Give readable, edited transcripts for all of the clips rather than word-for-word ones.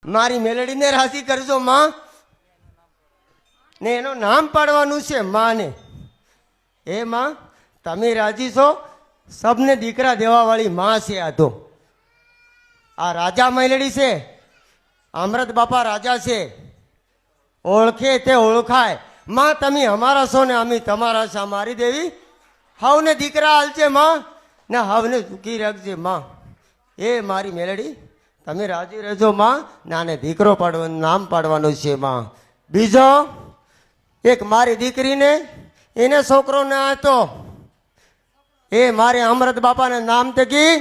મારી મેલડીને રાજી કરજો માં, ને એનું નામ પાડવાનું છે માને. એ માં તમે રાજી છો? સબને દીકરા દેવાવાળી માં છે આ તો. આ રાજા મેલડી છે, અમૃત બાપા રાજા છે, ઓળખે તે ઓળખાય. માં તમે અમારા છો ને અમે તમારા છો. મારી દેવી હવને દીકરા હાલશે માં, ને હવને સુખી રાખજે માં. એ મારી મેલડી તમે રાજી રહેજો માં, નાને દીકરો પાડવાનું નામ પાડવાનું છે માં. બીજો એક મારી દીકરીને એને છોકરો ના હતો, એ મારે અમૃત બાપાને નામ તકી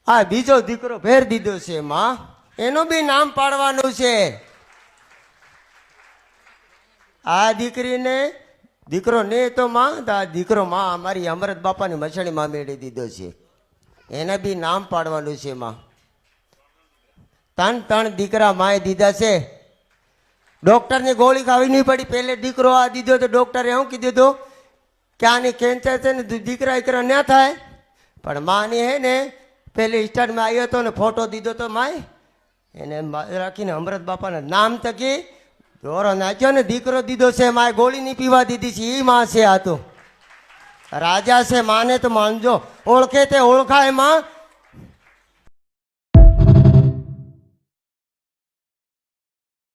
આ બીજો દીકરો ફેર દીધો છે માં, એનું બી નામ પાડવાનું છે. આ દીકરીને દીકરો ને તો માં, આ દીકરો માં અમારી અમૃત બાપાની મછડીમાં મેળવી દીધો છે, એને બી નામ પાડવાનું છે માં. ત્રણ દીકરા માએ દીધા છે. ડોક્ટરની ગોળી ખાવી નહીં પડી. પહેલે દીકરો આ દીધો તો ડોક્ટરે શું કીધું હતું કે આની કેન્સર છે ને દીકરા દીકરા ના થાય. પણ માની હે ને પહેલે સ્ટાર્ટમાં આવ્યો હતો ને ફોટો દીધો તો માય, એને રાખીને અમૃત બાપાના નામ તકી દોરો નાખ્યો ને દીકરો દીધો છે. માએ ગોળી નહીં પીવા દીધી છે. એ માં છે આ તો રાજા છે. માને તો માનજો, ઓળખે તે ઓળખાય માં,